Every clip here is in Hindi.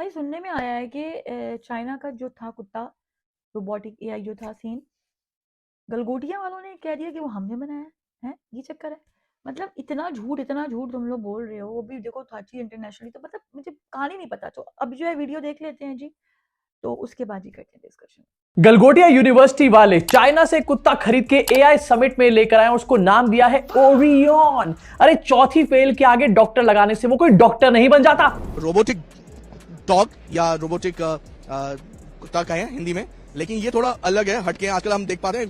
भाई सुनने में आया है कि चाइना का जो था कुत्ता रोबोटिक एआई जो था सीन गलगोटिया वालों ने कह दिया कि वो हमने बनाया है ये चक्कर है। मतलब इतना झूठ तुम लोग बोल रहे हो, वो भी देखो थाची इंटरनेशनली। तो मतलब मुझे कहानी नहीं पता, तो अब जो है वीडियो देख लेते हैं जी, तो उसके बाद ही करते हैं डिस्कशन। गलगोटिया यूनिवर्सिटी वाले चाइना से कुत्ता खरीद के एआई समिट में लेकर आए, उसको नाम दिया है ओरियन। अरे चौथी फेल के आगे डॉक्टर लगाने से वो कोई डॉक्टर नहीं बन जाता। रोबोटिक डॉग या रोबोटिक कुत्ता कहें हिंदी में, लेकिन ये थोड़ा अलग है, हटके। आजकल हम देख पाते हैं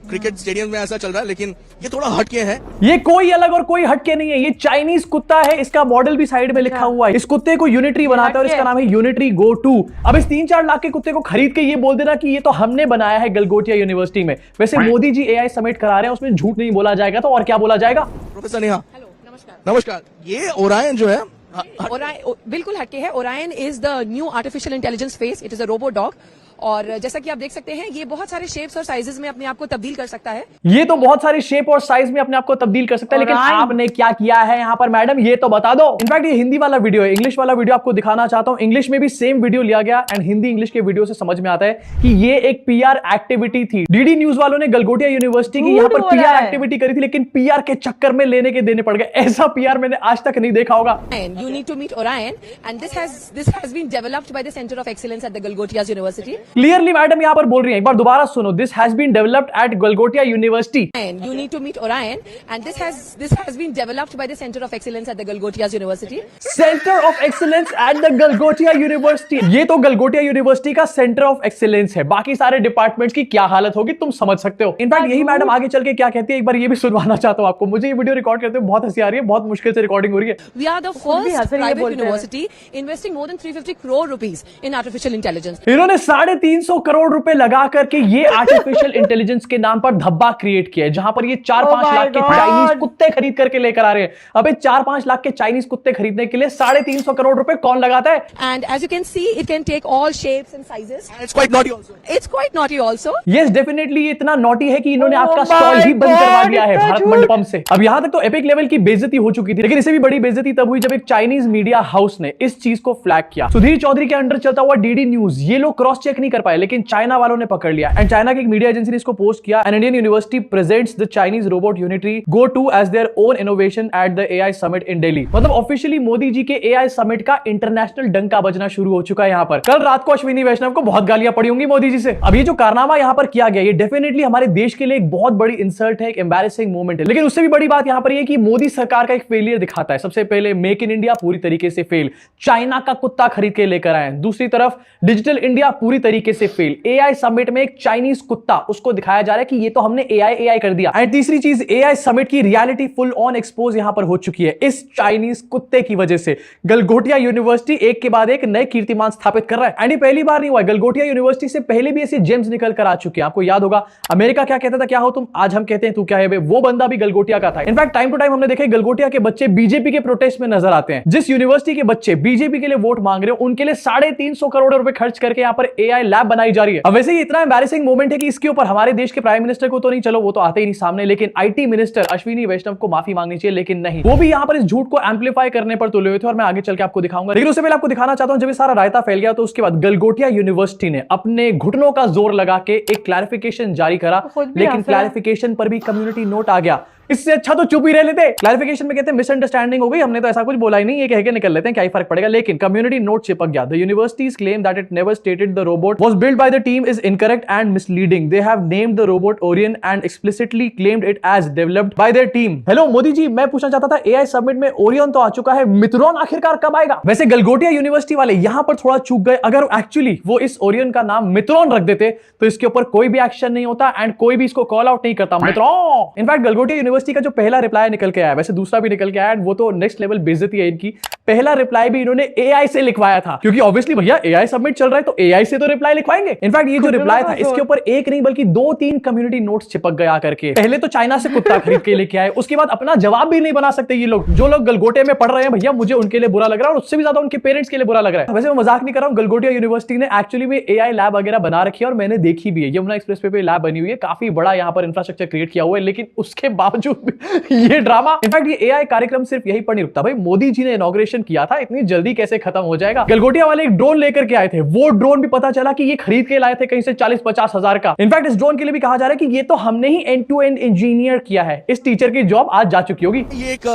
क्रिकेट स्टेडियम में ऐसा चल रहा है, लेकिन ये थोड़ा हटके है। ये कोई अलग और कोई हटके नहीं है, ये चाइनीज कुत्ता है। इसका मॉडल भी साइड में लिखा हुआ है। इस कुत्ते को यूनिट्री बनाता है और इसका नाम है यूनिट्री गो 2। अब इस 3-4 लाख के कुत्ते को खरीद के ये बोल देना कि ये तो हमने बनाया है गलगोटिया यूनिवर्सिटी में। वैसे मोदी जी एआई समिट करा रहे हैं, उसमें झूठ नहीं बोला जाएगा तो और क्या बोला जाएगा। प्रोफेसर नेहा, हेलो, नमस्कार। नमस्कार। ये ओरायन जो है बिल्कुल हटके है। Orion is the new artificial intelligence face. It is a robo dog और जैसा कि आप देख सकते हैं ये बहुत सारे शेप्स और साइजेस में अपने आप को तब्दील कर सकता है। ये तो बहुत सारे शेप और साइज में अपने आप को तब्दील कर सकता है, लेकिन आपने क्या किया है यहाँ पर मैडम, ये तो बता दो। इनफैक्ट ये हिंदी वाला वीडियो है, इंग्लिश वाला वीडियो आपको दिखाना चाहता हूँ। इंग्लिश में भी सेम वीडियो लिया गया एंड हिंदी इंग्लिश के वीडियो से समझ में आता है कि ये एक पीआर एक्टिविटी थी। डीडी न्यूज वालों ने गलगोटिया यूनिवर्सिटी की यहाँ पर पीआर एक्टिविटी करी थी, लेकिन पीआर के चक्कर में लेने के देने पड़ गए। ऐसा पीआर मैंने आज तक नहीं देखा होगा। You need to meet Orion, and this has been developed by the Center of Excellence at the Galgotias University. Clearly madam यहाँ पर बोल रही है, एक बार दोबारा सुनो। This has been developed at Galgotia university. And you need to meet Orion, and this has been developed by the Center of Excellence at the Galgotias University. Centre of excellence at the Galgotia university. ये तो गलगोटिया यूनिवर्सिटी का सेंटर ऑफ एक्सीलेंस है, बाकी सारे डिपार्टमेंट्स की क्या हालत होगी तुम समझ सकते हो। इनफैक्ट यही मैडम आगे चल के क्या कहती है, एक बार ये भी सुनवाना चाहता हूँ आपको। मुझे ये वीडियो रिकॉर्ड करते हुए बहुत हंसी आ रही है, बहुत मुश्किल से रिकॉर्डिंग हो रही है। We are the first private university investing more than 350 crore rupees in artificial intelligence. इन्होंने 350 करोड़ रुपए लगा करके ये आर्टिफिशियल इंटेलिजेंस के नाम पर धब्बा क्रिएट किया है, जहां पर ये 4-5 लाख के चाइनीज कुत्ते खरीद करके लेकर आ रहे हैं। अबे 4-5 लाख के चाइनीज कुत्ते खरीदने के लिए 350 करोड़ रुपए कौन लगाता है। And as you can see, it can take all shapes and sizes. It's quite naughty also. It's quite naughty also. Yes definitely ये इतना नॉटी है कि इन्होंने आपका स्टॉल ही बंद करवा दिया है भारत मंडपम से। अब यहां तक तो एपिक लेवल की बेइज्जती हो चुकी थी, लेकिन इससे भी बड़ी बेइज्जती तब हुई जब एक चाइनीज मीडिया हाउस ने इस चीज को फ्लैग किया। सुधीर चौधरी के अंडर चलता हुआ डीडी न्यूज, ये लोग क्रॉस चेक नहीं कर पाए, लेकिन चाइना वालों ने पकड़ लिया। एंड चाइना की एक मीडिया एजेंसी ने इसको पोस्ट किया, an Indian university presents the Chinese robot Unitree go 2 as their own innovation at the AI summit in Delhi. मतलब ऑफिशियली मोदी जी के एआई समिट का इंटरनेशनल डंका बजना शुरू हो चुका है। यहाँ पर कल रात को अश्विनी वैष्णव को बहुत गालियां पड़ी होंगी मोदी जी से। अब ये जो कारनामा यहाँ पर किया गया, ये डेफिनेटली हमारे देश के लिए एक बहुत बड़ी इंसल्ट है, एक एम्बैरेसिंग मोमेंट है। लेकिन उससे भी बड़ी बात यहाँ पर यह कि मोदी सरकार का एक फेलियर दिखाता है। सबसे पहले मेक इन इंडिया पूरी तरीके से फेल, चाइना का कुत्ता खरीद के लेकर आए। दूसरी तरफ डिजिटल इंडिया पूरी तरीके से फेल। एआई समिट में एक चाइनीज कुत्ता, उसको दिखाया जा रहा है कि ये तो हमने एआई कर दिया। एंड तीसरी चीज, एआई समिट की रियलिटी फुल ऑन एक्सपोज यहां पर हो चुकी है इस चाइनीज कुत्ते की वजह से। गलगोटिया यूनिवर्सिटी एक के बाद एक नए कीर्तिमान स्थापित कर रहा है। एंड ये पहली बार नहीं हुआ, गलगोटिया यूनिवर्सिटी से पहले भी ऐसे जेम्स निकल कर आ चुके हैं। आपको याद होगा अमेरिका क्या कहता था, क्या हो तुम, आज हम कहते हैं तू क्या है। वो बंदा भी गलगोटिया का था। इनफैक्ट टाइम टू टाइम हमने देखे गलगोटिया के बच्चे बीजेपी के प्रोटेस्ट में नजर आते हैं। जिस यूनिवर्सिटी के बच्चे बीजेपी के लिए वोट मांग रहे हो, उनके लिए 350 करोड़ रुपए खर्च करके यहाँ पर एआई लैब बनाई जा रही है। अब वैसे ही इतना एम्बैरेसिंग मोमेंट है कि इसके ऊपर हमारे देश के प्राइम मिनिस्टर को तो नहीं, चलो वो तो आते ही नहीं सामने, लेकिन आईटी मिनिस्टर अश्विनी वैष्णव को माफी मांगनी चाहिए। लेकिन नहीं, वो भी यहाँ पर इस झूठ को एम्पलीफाई करने पर तुले हुए थे और मैं आगे चल के आपको दिखाऊंगा। लेकिन उससे पहले आपको दिखाना चाहता हूं, जब ये सारा रायता फैल गया तो उसके बाद गलगोटिया यूनिवर्सिटी ने अपने घुटनों का जोर लगा के एक क्लैरिफिकेशन जारी करा, लेकिन क्लैरिफिकेशन पर भी कम्युनिटी नोट आ गया। इससे अच्छा तो चुप ही रह लेते। क्लैरिफिकेशन में कहते हैं मिसअंडरस्टैंडिंग हो गई, हमने तो ऐसा कुछ बोला ही नहीं, ये कह के निकल लेते हैं, क्या ही फर्क पड़ेगा। लेकिन कम्युनिटी नोट चिपक गया। The universities claim that it never stated the robot was built by the team is incorrect and misleading. They have named the robot Orion and explicitly claimed it as developed by their team. Hello Modi ji, मैं पूछना चाहता था, एआई समिट में ओरियन तो आ चुका है, मित्रोन आखिरकार कब आएगा। वैसे गलगोटिया यूनिवर्सिटी वाले यहां पर थोड़ा चूक गए। अगर एक्चुअली वो इस ओरियन का नाम मित्रोन रख देते तो इसके ऊपर कोई भी एक्शन नहीं होता एंड कोई भी इसको कॉल आउट नहीं करता, मित्रोन। इनफैक्ट गलगोटिया यूनिवर्सिटी का जो पहला रिप्लाई निकल के आया, वैसे दूसरा भी निकल के आया, वो तो नेक्स्ट लेवल बेइज्जती है इनकी। पहला रिप्लाई भी इन्होंने एआई से लिखवाया था, क्योंकि ऑब्वियसली भैया एआई सबमिट चल रहा है तो एआई से तो रिप्लाई लिखवाएंगे। इनफैक्ट ये जो रिप्लाई था, इसके ऊपर एक नहीं बल्कि 2-3 कम्युनिटी नोट्स चिपक गया करके। पहले तो चाइना से कुत्ता खरीद के लेके आए, उसके बाद अपना जवाब भी नहीं बना सकते ये लोग। जो लोग गलगोटे में पढ़ रहे हैं भैया, मुझे उनके लिए बुरा लग रहा है और उससे भी ज्यादा उनके पेरेंट्स के लिए बुरा लग रहा है। वैसे मैं मजाक नहीं कर रहा हूं, गलगोटिया यूनिवर्सिटी ने एक्चुअली में एआई लैब वगैरह बना रखी है और मैंने देखी भी है। यमुना एक्सप्रेस पे लैब बनी हुई है, काफी बड़ा यहाँ पर इंफ्रास्ट्रक्चर क्रिएट किया हुआ है, लेकिन उसके बावजूद बावजूद भी ये ड्रामा। इनफैक्ट ये एआई कार्यक्रम सिर्फ यही पर नहीं रुकता भाई, मोदी जी ने इनॉग्रेशन किया था, इतनी जल्दी कैसे खत्म हो जाएगा। गलगोटिया वाले एक ड्रोन लेकर के आए थे, वो ड्रोन भी पता चला कि ये खरीद के लाए थे कहीं से 40-50 हजार का। इनफैक्ट इस ड्रोन के लिए भी कहा जा रहा है कि ये तो हमने ही एंड टू एंड इंजीनियर किया है। इस टीचर की जॉब आज जा चुकी होगी। ये एक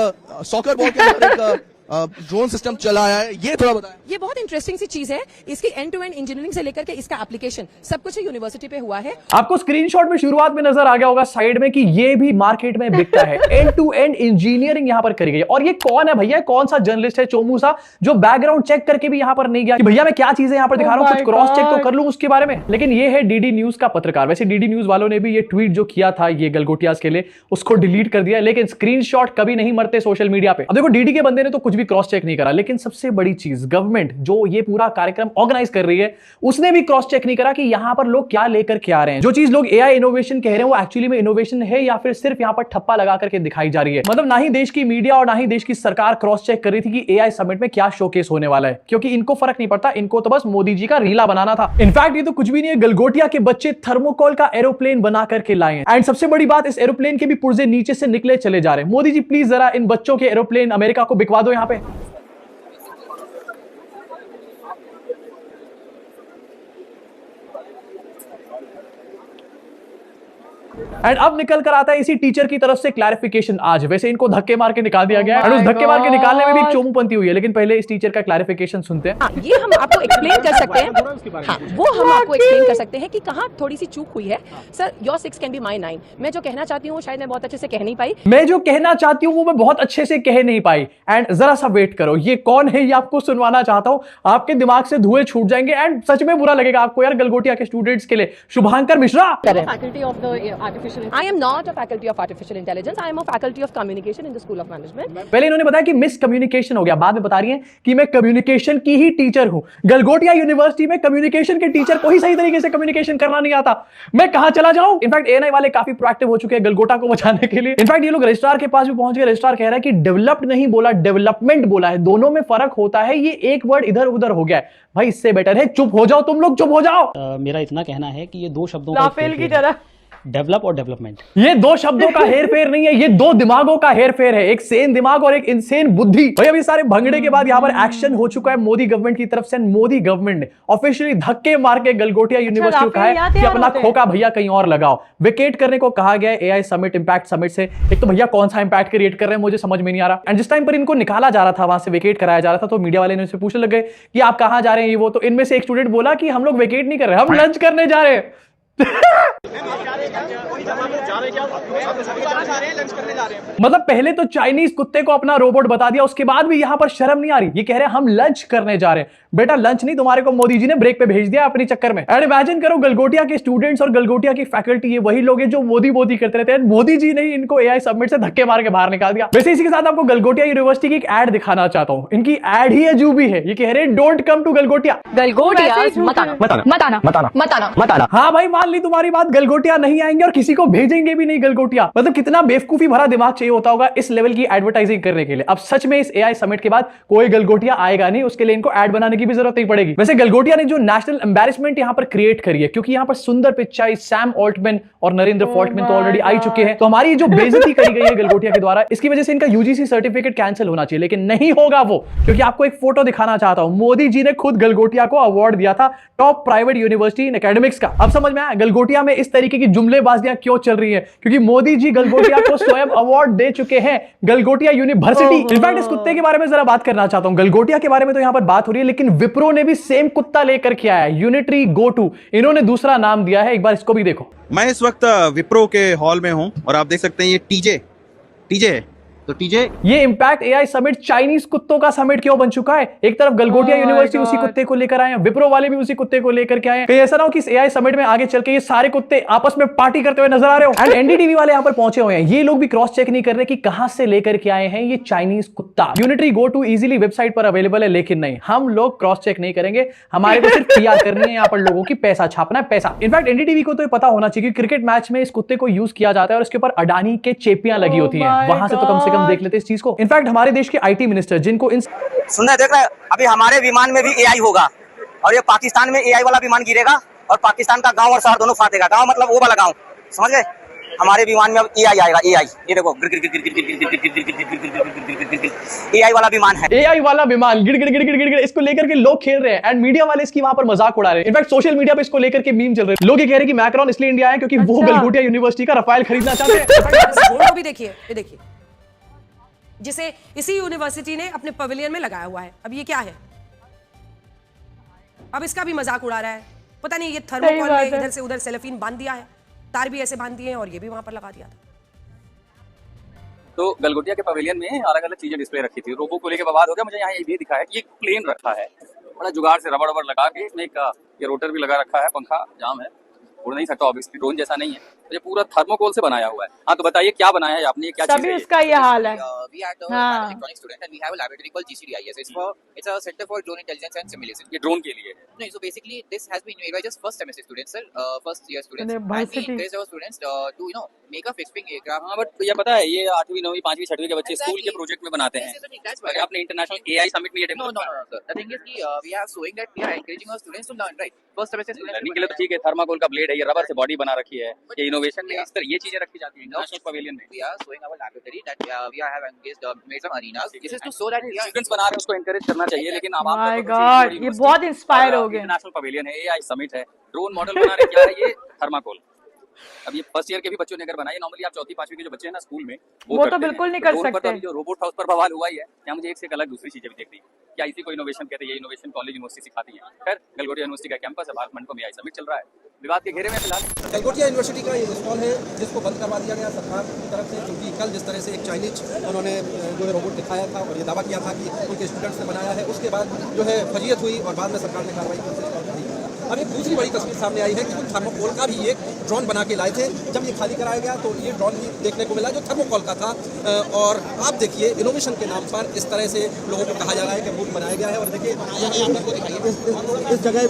सॉकर बॉल के अंदर एक ड्रोन सिस्टम चलाया है, ये थोड़ा बताएं। ये बहुत इंटरेस्टिंग सी चीज है। इसकी एंड टू एंड इंजीनियरिंग से लेकर के इसका एप्लीकेशन सब कुछ यूनिवर्सिटी पे हुआ है। आपको स्क्रीनशॉट में शुरुआत में नजर आ गया होगा साइड में कि ये भी मार्केट में बिकता है। एंड टू एंड इंजीनियरिंग यहां पर करी गई। और ये कौन है भैया, कौन सा जर्नलिस्ट है चोमू सा, जो बैकग्राउंड चेक करके भी यहां पर नहीं गया कि भैया मैं क्या चीजें यहां पर दिखा रहा हूं, कुछ क्रॉस चेक तो कर लूं उसके बारे में। लेकिन ये है डीडी न्यूज का पत्रकार। वैसे डीडी न्यूज वालों ने भी ये ट्वीट जो किया था ये गलगोटियास के लिए, उसको डिलीट कर दिया, लेकिन स्क्रीनशॉट कभी नहीं मरते सोशल मीडिया पे। अब देखो डीडी के बंदे ने तो कुछ भी क्रॉस चेक नहीं करा, लेकिन सबसे बड़ी चीज गवर्नमेंट जो ये पूरा कार्यक्रम ऑर्गेनाइज कर रही है उसने भी क्रॉस चेक नहीं करा कि यहां पर लोग क्या लेकर के आ रहे हैं। जो चीज लोग एआई इनोवेशन कह रहे हैं वो एक्चुअली में इनोवेशन है या फिर सिर्फ यहां पर ठप्पा लगा करके दिखाई जा रही है। मतलब ना ही देश की मीडिया और ना ही देश की सरकार क्रॉस चेक कर रही थी कि एआई समिट में क्या शोकेस होने वाला है, क्योंकि इनको फर्क नहीं पड़ता, इनको तो बस मोदी जी का रीला बनाना था। इनफैक्ट ये तो कुछ भी नहीं है, गलगोटिया के बच्चे थर्मोकोल का एरोप्लेन बना करके लाए हैं। एंड सबसे बड़ी बात, इस एरोप्लेन के भी पुर्जे नीचे से निकले चले जा रहे हैं। मोदी जी प्लीज जरा इन बच्चों के एरोप्लेन अमेरिका को बिकवा दो यहां पे। एंड अब निकल कर आता है इसी टीचर की तरफ से क्लैरिफिकेशन आज। वैसे इनको धक्के मार के निकाल दिया गया है, उस धक्के मार के निकालने में भी एक चोमूपंती हुई है, लेकिन पहले इस टीचर का क्लैरिफिकेशन सुनते हैं। ये हम आपको एक्सप्लेन कर सकते हैं। हाँ, वो हम आपको एक्सप्लेन कर सकते हैं कि कहाँ थोड़ी सी चूक हुई है। Sir your 6 can be my 9। मैं जो कहना चाहती हूँ शायद मैं बहुत अच्छे से कह नहीं पाई। मैं जो कहना चाहती हूँ वो मैं बहुत अच्छे से कह नहीं पाई। एंड जरा सा वेट करो, ये कौन है ये आपको सुनवाना चाहता हूँ। आपके दिमाग से धुएं छूट जाएंगे एंड सच में बुरा लगेगा आपको यार गलगोटिया के स्टूडेंट्स के लिए। Shubhankar Mishra, Faculty of the artificial. I am not a faculty of artificial intelligence. I am a faculty of communication in the School of Management. पहले इन्होंने बताया कि मिस कम्युनिकेशन हो गया, बाद में बता रही हैं कि मैं कम्युनिकेशन की ही टीचर हूं। गलगोटिया यूनिवर्सिटी में कम्युनिकेशन के टीचर को ही सही तरीके से कम्युनिकेशन करना नहीं आता, मैं कहां चला जाऊं। इनफैक्ट एएनआई वाले काफी प्रोएक्टिव हो चुके हैं गलगोटा को बचाने के लिए। इनफैक्ट ये लोग रजिस्ट्रार के पास भी पहुंच गए। रजिस्ट्रार कह रहा है कि डेवलप्ड नहीं बोला, डेवलपमेंट बोला है, दोनों में फर्क होता है, ये एक वर्ड इधर उधर हो गया है। भाई इससे बेटर है चुप हो जाओ, तुम लोग चुप हो जाओ। मेरा इतना कहना है कि ये दो शब्दों राफेल की तरह डेवलप और डेवलपमेंट, ये दो शब्दों का हेरफेर नहीं है, ये दो दिमागों का हेरफेर है, एक सेन दिमाग और एक इनसेन बुद्धि। भाई अभी सारे भंगड़े के बाद यहाँ पर एक्शन हो चुका है मोदी गवर्नमेंट की तरफ से। मोदी गवर्नमेंट ने ऑफिशियली धक्के मार के गलगोटिया यूनिवर्सिटी को कहा है कि अपना खोका भैया कहीं और लगाओ। वेकेट करने को कहा गया है एआई समिट इंपैक्ट समिट से। एक तो भैया कौन सा इंपैक्ट क्रिएट कर रहे हैं मुझे समझ में नहीं आ रहा। एंड जिस टाइम पर इनको निकाला जा रहा था, वहां से वेकेट कराया जा रहा था, तो मीडिया वाले इनसे पूछने लग गए कि आप कहां जा रहे हैं ये वो। तो इनमें से एक स्टूडेंट बोला कि हम लोग वेकेट नहीं कर रहे, हम लंच करने जा रहे हैं। मतलब पहले तो चाइनीज कुत्ते को अपना रोबोट बता दिया, उसके बाद भी यहां पर शर्म नहीं आ रही। ये कह रहे हैं हम लंच करने जा रहे हैं। बेटा लंच नहीं, तुम्हारे को मोदी जी ने ब्रेक पे भेज दिया अपनी चक्कर में। एंड इमेजिन करो गलगोटिया के स्टूडेंट्स और गलगोटिया की फैकल्टी ये वही लोग हैं जो मोदी मोदी करते रहते हैं। मोदी जी ने इनको एआई समिट से धक्के मार के बाहर निकाल दिया। वैसे इसी के साथ आपको गलगोटिया यूनिवर्सिटी की एक एड दिखाना चाहता हूं। इनकी एड ही अजूबी है। ये कह रहे हैं डोंट कम टू गलगोटिया। मत आना। हाँ भाई मान ली तुम्हारी बात, गलगोटिया नहीं आएंगे और किसी को भेजेंगे भी नहीं गलगोटिया। मतलब कितना बेवकूफी भरा दिमाग चाहिए होता होगा इस लेवल की एडवर्टाइजिंग करने के लिए। अब सच में इस एआई समिट के बाद कोई गलगोटिया आएगा नहीं, उसके लिए इनको एड बनाने की भी जरूरत नहीं पड़ेगी। वैसे गलगोटिया ने जो नेशनल एम्बैरेसमेंट यहां पर क्रिएट करी है, क्योंकि यहां पर सुंदर पिचाई, सैम ऑल्टमैन और नरेंद्र फॉल्टमैन तो ऑलरेडी आ चुके हैं, तो हमारी जो बेइज्जती करी गई है गलगोटिया के द्वारा, इसकी वजह से इनका यूजीसी सर्टिफिकेट कैंसिल होना चाहिए। लेकिन नहीं होगा वो, क्योंकि आपको एक फोटो दिखाना चाहता हूं। मोदी जी ने खुद गलगोटिया को अवार्ड दिया था top private university in academics का। अब समझ में आया गलगोटिया में इस तरीके की जुमलेबाजियां क्यों चल रही है, क्योंकि मोदी जी गलगोटिया को स्वयं अवार्ड दे चुके हैं, गलगोटिया यूनिवर्सिटी। इनफैक्ट इस कुत्ते के बारे में जरा बात करना चाहता हूं। गलगोटिया के बारे में तो यहां पर बात हो रही है, लेकिन विप्रो ने भी सेम कुत्ता लेकर के आया है, यूनिटरी गो2। इन्होंने दूसरा नाम दिया है, एक बार इसको भी देखो। मैं इस वक्त विप्रो के हॉल में हूं और आप देख सकते हैं ये टीजे है। तो टीजे ये इंपैक्ट एआई समिट चाइनीज कुत्तों का समिट क्यों बन चुका है। एक तरफ गलगोटिया यूनिवर्सिटी उसी कुत्ते को लेकर आए हैं, विप्रो वाले भी उसी कुत्ते को लेकर के आए हैं। कहीं ऐसा ना हो कि इस एआई समिट में आगे चल के ये सारे कुत्ते आपस में पार्टी करते हुए नजर आ रहे हो। एंड एनडीटीवी वाले यहां पर पहुंचे हुए हैं, ये लोग भी क्रॉस चेक नहीं कर रहे कि कहां से लेकर के आए हैं ये चाइनीज कुत्ता। यूनिटरी गो2 इजीली वेबसाइट पर अवेलेबल है, लेकिन नहीं, हम लोग क्रॉस चेक नहीं करेंगे, हमारे को सिर्फ पीआर करनी है यहाँ पर लोगों की, पैसा छापना है, पैसा। इनफैक्ट एनडीटीवी को तो पता होना चाहिए कि क्रिकेट मैच में इस कुत्ते को यूज किया जाता है और इसके ऊपर अडानी के चेपियां लगी होती हैं, वहां से तो कम से कम देख लेते इस चीज को। इनफैक्ट हमारे देश के आईटी मिनिस्टर जिनको इन सुन रहे देख रहे अभी हमारे विमान में भी एआई होगा और ये पाकिस्तान में एआई वाला विमान गिरेगा और पाकिस्तान का गांव और शहर दोनों फाटेगा। गांव मतलब वो वाला गांव, समझ गए। हमारे विमान में अब एआई आएगा, एआई। ये देखो एआई वाला विमान है। एआई वाला विमान गिड़ गिड़ गिड़ गिड़ गिड़ गिड़, इसको लेकर के लोग खेल रहे हैं एंड मीडिया वाले इसकी वहां पर मजाक उड़ा रहे हैं। इनफैक्ट सोशल मीडिया पे इसको लेकर के मीम चल रहे हैं। लोग ये कह रहे हैं कि मैक्रोन इसलिए इंडिया आए क्योंकि वो अच्छा। गलगोटिया यूनिवर्सिटी का रफाल खरीदना चाहते हैं। घोड़ों भी देखिए, ये देखिए, जिसे इसी यूनिवर्सिटी ने अपने पवेलियन में लगाया हुआ है। अब ये क्या है? अब इसका भी मजाक उड़ा रहा है। पता नहीं ये थर्मोकॉल बात में है। इधर से उधर सेलोफेन बांध दिया है, तार भी ऐसे बांध दिए हैं और ये भी वहां पर लगा दिया था। तो गलगोटिया के पवेलियन में अलग अलग चीजें डिस्प्ले रखी थी। रोबो को लेकर विवाद हो गया। मुझे यहाँ ये दिखा है कि एक प्लेन रखा है, बड़ा जुगाड़ से रबड़ रबड़ लगा के इसमें एक ये रोटर भी लगा रखा है, पंखा जाम है, उड़ नहीं सकता ऑब्वियसली, ड्रोन जैसा नहीं है। तो ये पूरा थर्मोकोल से बनाया हुआ है। हाँ तो बताइए क्या बनाया है आपने, क्या चीज सभी है ये? उसका ये हाल है। We are the हाँ। electronic student and we have a laboratory called GCDIS. It's a Center for Drone Intelligence and Simulation. ये ड्रोन के लिए है। No, so basically this has been made by just first semester students, sir, first year students, अरे and we varsity। encourage our students to make a fixed wing aircraft. हाँ बट ये पता है ये 8वीं 9वीं 5वीं 6वीं के बच्चे स्कूल के प्रोजेक्ट में बनाते हैं। Yes, yes, that's अगर why. आपने इंटरनेशनल एआई समिट में ये No, demo sir. The thing is, we are showing that we are encouraging our students to learn, right? First semester students. Learning के लिए तो ठीक है, थर्माकोल का ब्लेड है, ये रबर से बॉडी बना रखी है, ये इनोवेशन में इस तरह ये चीजें रखी जाती है इंटरनेशनल पवेलियन में। We are showing our laboratory that we have engaged, made some arenas. This is to show that we are. Students बना रहे हैं, उसको एनकरेज करना चाहिए, लेकिन अब आप माय गॉड, ये बहुत इंस्पायर हो गए। इंटरनेशनल पवेलियन है, एआई समिट है, ड्रोन मॉडल बना रहे, क्या है ये थर्माकोल। अब ये फर्स्ट ईयर के भी बच्चों ने अगर बनाई, नॉर्मली आप चौथी पांचवी के जो बच्चे हैं ना स्कूल में वो करते तो हैं। बिल्कुल नहीं कर ड्रोन पर तो सकते। अभी जो रोबोट था उस पर बवाल हुआ ही है। यहाँ मुझे एक से एक अलग दूसरी चीजें भी दिख रही है। क्या इसी को इनोवेशन कहते हैं? ये इनोवेशन कॉलेज यूनिवर्सिटी सिखाती है। खैर गलगोटिया यूनिवर्सिटी का कैंपस है, भारत मंडपम में एआई समिट चल रहा है, विवाद के घेरे में फिलहाल। गलगोटिया यूनिवर्सिटी का ये स्टॉल है जिसको बंद करवा दिया गया सरकार की तरफ से, क्योंकि कल जिस तरह से एक चाइनीज उन्होंने जो है रोबोट दिखाया था और ये दावा किया था कि उनके स्टूडेंट्स ने बनाया है, उसके बाद जो है फजीयत हुई और बाद में सरकार ने कार्रवाई की, उसे स्टॉल नहीं किया। अब एक दूसरी बड़ी तस्वीर सामने आई है कि उन थर्मोकोल का भी एक ड्रोन बना के लाए थे। जब ये खाली कराया गया तो ये ड्रोन भी देखने को मिला जो थर्मोकोल का था। और आप देखिए इनोवेशन के नाम पर इस तरह से लोगों को कहा जा रहा है कि रूट बनाया गया है। और देखिए इस जगह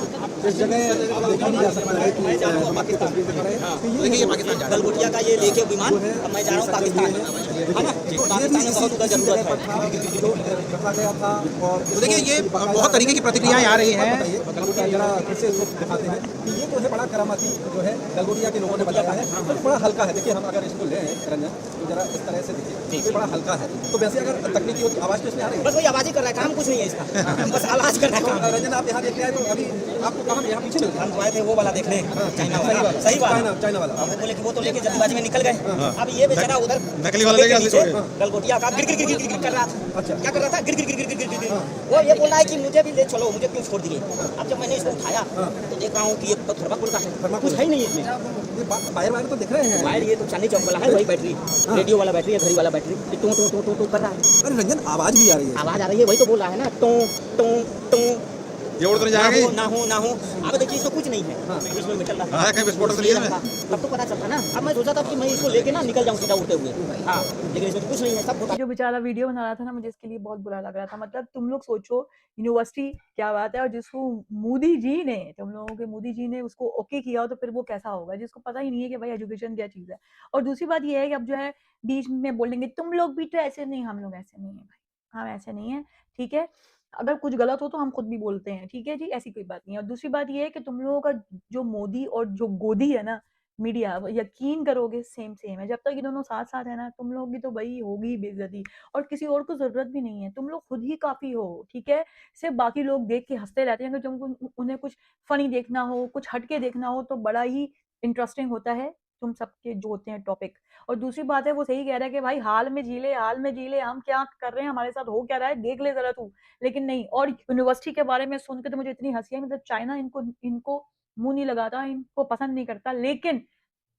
देखा नहीं जा सकता है कि पाकिस्तान तस्वीर दिखा रहे हैं। देखिए ये पाकिस्तान जा रहा है, गलगोटिया का ये लेके विमान अब मैं जा रहा हूँ पाकिस्तान, है ना? पाकिस्तान में बहुत ज़्यादा जरूरत है। जो रखा गया था। और तो देखिए ये बहुत तरीके की प्रतिक्रियाएं आ रही हैं। गलगोटिया जरा फिर से इसको दिखाते हैं कि ये जो है बड़ा करामाती जो है गलगोटिया के लोगों ने बनाया है, तो बड़ा हल्का है। देखिए हम अगर इसको लें रंजन तो जरा इस तरह से देखिए ये बड़ा हल्का है। तो वैसे अगर तकनीकी होती आवाज़ तो इसमें आ रही है, बस वही आवाज़ ही कर रहा है, काम कुछ नहीं है इसका, बस आवाज़ कर रहा है। रंजन आप यहाँ देख रहे हैं तो अभी आपको कहाँ यहाँ पीछे मिलता है? हम आए थे वो वाला देखने, चाइना वाला, सही बात। चाइना वाला हम बोले कि वो तो लेके जल्दबाजी में निकल गए। अब ये बेचारा उधर नकली वाला लेके नीचे गलगोटिया का गिर गिर गिर गिर गिर कर रहा था। अच्छा। क्या कर रहा था? गिर गिर गिर गिर गिर गिर। वो ये बोल रहा है कि मुझे भी ले चलो, मुझे क्यों छोड़ दिए? अब जब मैंने इसको उठाया तो देख रहा हूँ कि ये तो थर्माकोल का है, कुछ है ही नहीं इसमें। ये वायर तो दिख रहे हैं। वायर ये तो चांदनी चौक वाला है, वही बैटरी, रेडियो वाला बैटरी है, घड़ी वाला बैटरी, टू टू टू टू टू कर रहा है। अरे रंजन आवाज़ भी आ रही है। आवाज आ रही है, वही तो बोल रहा है ना, टू टू टू। ये उड़ तो नहीं जाएगी? ना हो। अब देखिए इसको कुछ नहीं है, इसमें मेटल रखा हाँ, कहीं विस्फोट तो नहीं है इसमें? तब तो पता चलता ना। अब मैं सोचा था कि मैं इसको लेके ना निकल जाऊँ सीधा उड़ते हुए, हाँ, लेकिन इसमें तो कुछ नहीं है, सब जो बेचारा वीडियो बना रहा था ना, मुझे इसके लिए बहुत बुरा लग रहा था। मतलब तुम लोग सोचो यूनिवर्सिटी क्या बात है, और जिसको मोदी जी ने, तुम लोगों के मोदी जी ने उसको ओके किया हो तो फिर वो कैसा होगा जिसको पता ही नहीं है कि भाई एजुकेशन क्या चीज़ है। और दूसरी बात ये है कि अब जो है बीच में बोलेंगे तुम लोग भी तो ऐसे नहीं, हम लोग ऐसे नहीं है भाई, हम ऐसे नहीं है, ठीक है। अगर कुछ गलत हो तो हम खुद भी बोलते हैं, ठीक है जी, ऐसी कोई बात नहीं है। और दूसरी बात ये है कि तुम लोगों का जो मोदी और जो गोदी है ना मीडिया, यकीन करोगे सेम है। जब तक ये दोनों साथ साथ है ना, तुम लोग की तो भाई होगी बेइज्जती, और किसी और को जरूरत भी नहीं है। तुम लोग खुद ही काफी हो, ठीक है। सिर्फ बाकी लोग देख के हंसते रहते हैं। अगर तुमको उन्हें कुछ फनी देखना हो, कुछ हटके देखना हो तो बड़ा ही इंटरेस्टिंग होता है तुम सबके जो होते हैं टॉपिक। और दूसरी बात है वो सही कह रहा है कि भाई हाल में जी ले, हम क्या कर रहे हैं, हमारे साथ हो क्या रहा है, देख ले जरा तू। लेकिन नहीं, और यूनिवर्सिटी के बारे में सुन के तो मुझे इतनी हंसी है। मतलब चाइना इनको मुंह नहीं लगाता, इनको पसंद नहीं करता, लेकिन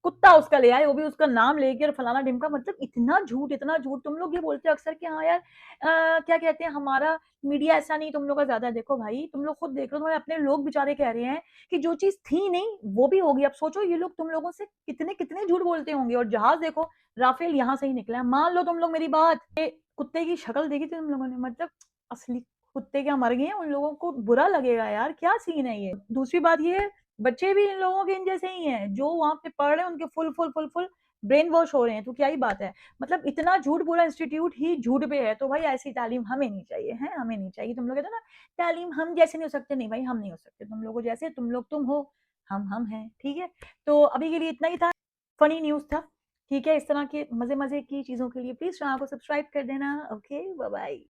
कुत्ता उसका ले आए, वो भी उसका नाम लेके और फलाना ढिमका। मतलब इतना झूठ। तुम लोग ये बोलते हो अक्सर कि हाँ यार क्या कहते हैं, हमारा मीडिया ऐसा नहीं, तुम लोग का ज्यादा। देखो भाई, तुम लोग खुद देख लो, तुम्हारे अपने लोग बेचारे कह रहे हैं कि जो चीज थी नहीं वो भी होगी। अब सोचो ये लोग तुम लोगों से कितने झूठ बोलते होंगे। और जहाज देखो, राफेल यहाँ से ही निकला है। मान लो तुम लोग मेरी बात, कुत्ते की शक्ल देखी थी तुम लोगों ने, मतलब असली कुत्ते क्या मर गए हैं, उन लोगों को बुरा लगेगा यार, क्या सीन है ये। दूसरी बात ये, बच्चे भी इन लोगों के इन जैसे ही हैं, जो वहां पे पढ़ रहे हैं उनके फुल ब्रेन वॉश हो रहे हैं। तो क्या ही बात है, मतलब इतना झूठ, पूरा इंस्टीट्यूट ही झूठ पे है। तो भाई ऐसी तालीम हमें नहीं चाहिए, है हमें नहीं चाहिए। तुम लोग कहते हो ना तालीम हम जैसे नहीं हो सकते, नहीं भाई हम नहीं हो सकते तुम लोगों जैसे। तुम लोग तुम हो, हम हैं, ठीक है। तो अभी के लिए इतना ही था, फनी न्यूज था। ठीक है, इस तरह के मजे मजे की चीजों के लिए प्लीज चैनल को सब्सक्राइब कर देना। Okay, bye bye.